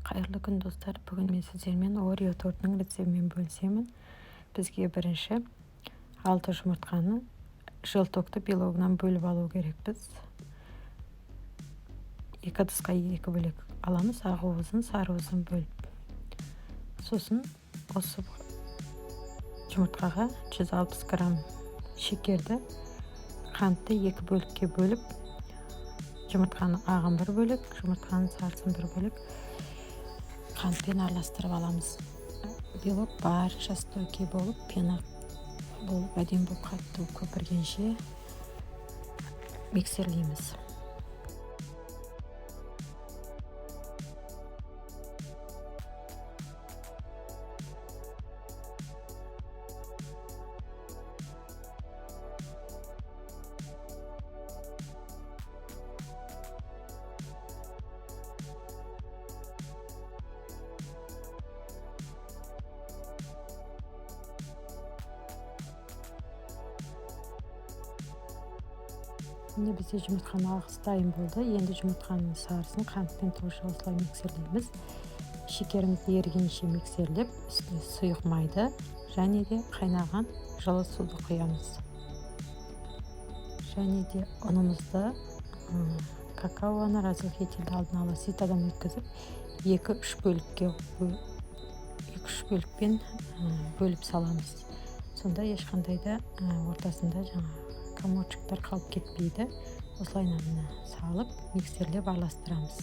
Қайырлы күн достар, бүгін мен сіздермен Орео тортының рецептімен бөлісемін. Бізге бірінші 6 жұмыртқаны желтокты белогынан бөліп алу керекпіз. 2 ыдысқа 2 бөлек аламыз, ақ уызын, сары уызын бөліп. Сосын осы жұмыртқаға 160 грамм шекерді, қантты 2 бөлікке бөліп, жұмыртқаның ағын бір бөлек, жұмыртқаның сарысын бір бөлек қантпен араластырып аламыз. Белок барынша стойкий болып, пена болып, әдемі болып қатты көпіргенше миксерлейміз. Міне бізде жұмыртқаның ағысы дайын болды. Енді жұмыртқаның сарысын қантпен тоже осылай миксерлейміз. Шекерімізді ерігенше миксерлеп, үстіне сұйық майды және де қайнаған жылы суды құямыз. Және де ұнымызды какаоны разрыхлителді алдын ала ситадан өткізіп, 2-3 бөлікпен бөліп саламыз. Сонда ешқандай да ортасында комочектер қалып кетпейді. Осылайынан салып, миксерлеп араластырамыз.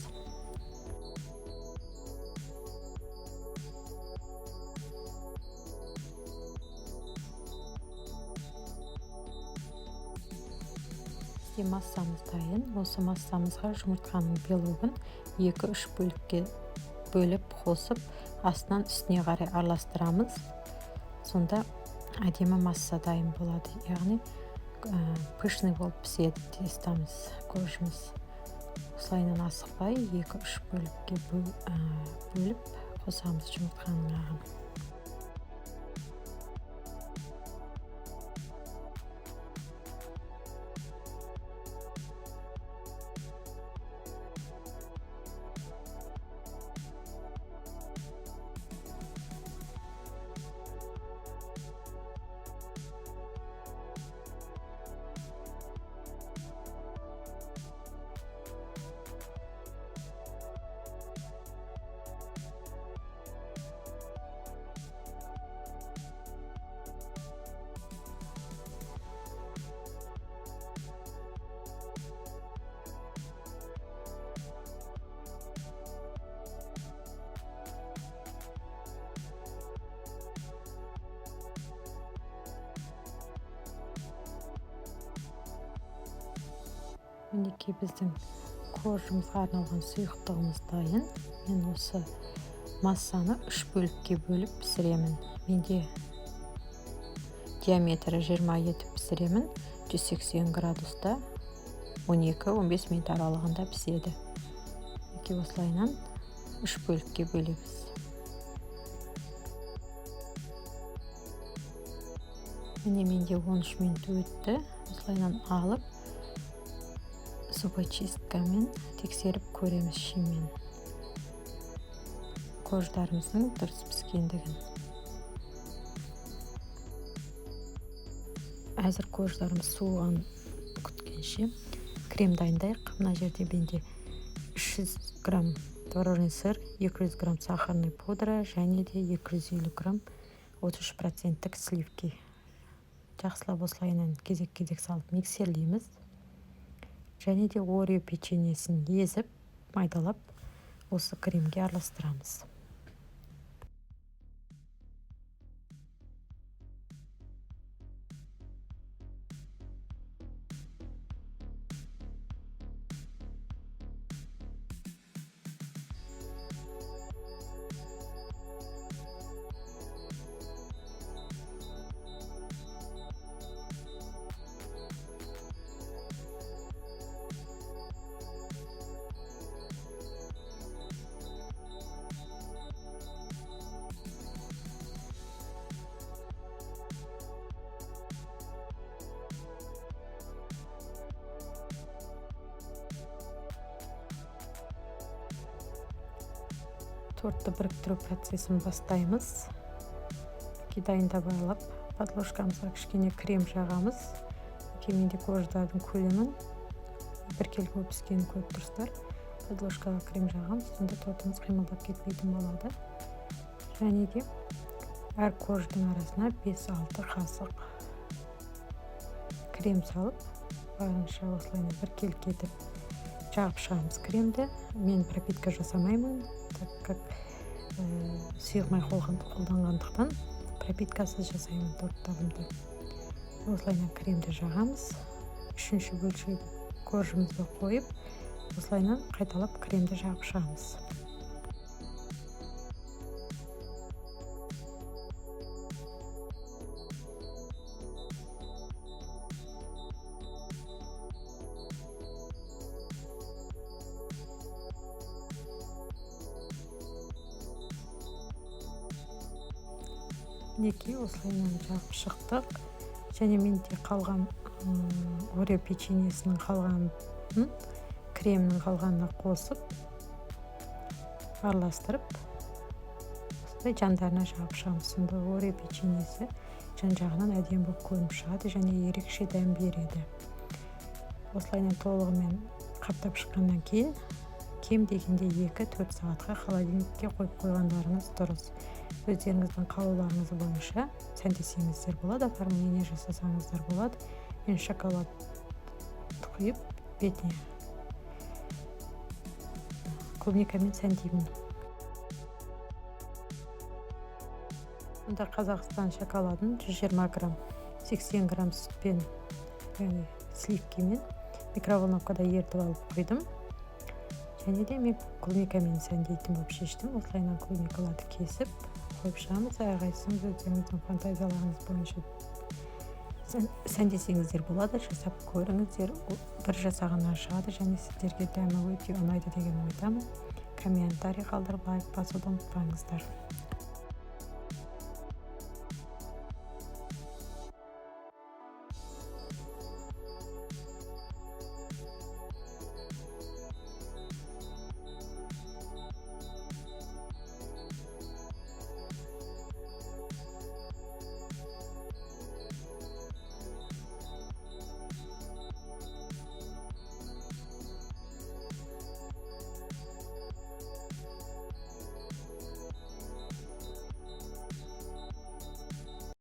Бізде массамыз дайын. Осы массамызға жұмыртқаның белогын 2-3 бөлікке бөліп қосып, астынан үстіне қарай араластырамыз. Сонда әдемі масса дайын болады. Яғни пышный болып піседі тестамыз, кожымыз. Осылайынан асықпай 2-3 бөлікке бөліп қосамыз жұмыртқаның ағын. Мінекей біздің қожымызға арналған сұйықтығымыз дайын. Мен осы массаны 3 бөлікке бөліп пісіремін. Менде диаметрі 20 етіп пісіремін. 180 градуста 12-15 минут аралығында піседі. Осылайынан 3 бөлікке бөлеміз. Міне менде 13 минут өтті. Осылайынан алып, зубочисткамен тексеріп көреміз шиммен кождарымыздың дұрыс піскендігін. Әзір кождарымыз суыған күткенше крем дайындайық. Мына жерде менде 300 грамм творожный сыр, 200 грамм сахарный пудра және де 250 грамм 33% сливки. Жақсылап осылайынан кезек-кезек салып миксерлейміз. Және де Орео печеньесін езіп, майдалап, осы кремге араластырамыз. тортты біріктіру процесін бастаймыз. Дайындап алып, подложкамызға кішкене крем жағамыз. Менде қождардың көлемін біркелкі болып піскенін көріп тұрсыздар. Подложкаға крем жағамыз, сонда тортымыз қимылдап кетпейтін болады. Және де әр қождың арасына 5-6 қасық крем салып, барынша осылайына біркелкі етіп жағып шығамыз кремді. Мен пропитка жасамаймын, так как сұйылмай қолданғандықтан пропиткасыз жасаймын торттарымды. Осылайына кремді жағамыз. Үшінші бөлшек коржымызды қойып, осылайына қайталап кремді жағып шығамыз. Неке осылайынан жағып шықтық. Және менде қалған орео печеньесінің қалғанын кремнің қалғанына қосып, араластырып, осылай жандарына жағып шығамыз. Сонда орео печеньесі жан-жағынан әдемі болып көрініп шығады және ерекше дәм береді. Осылайынан толығымен қаптап шыққаннан кейін кем дегенде 2-4 сағатқа холодильникке қойып қойғандарыңыз дұрыс. Өздеріңіздің қалауларыңыз бойынша сәндесеңіздер болады, оформление жасасаңыздар болады. Мен шоколад құйып бетіне клубникамен сәндеймін. Мұнда Қазақстан шоколадын 120 грамм, 80 грамм сүтпен, яғни сливкемен микроволновкада ертіп алып қойдым. Және де мен клубникамен сәндейтін болып шештім. Осылайынан клубникаларды кесіп қойып шығамыз. Әрқайсыңыз өздеріңіздің фантазияларыңыз бойынша сәндесеңіздер болады, жасап көріңіздер. Бір жасағаннан шығады және сіздерге дәмі өте ұнайды деген ойдамын. Комментарий қалдырып, лайк басуды ұмытпаңыздар.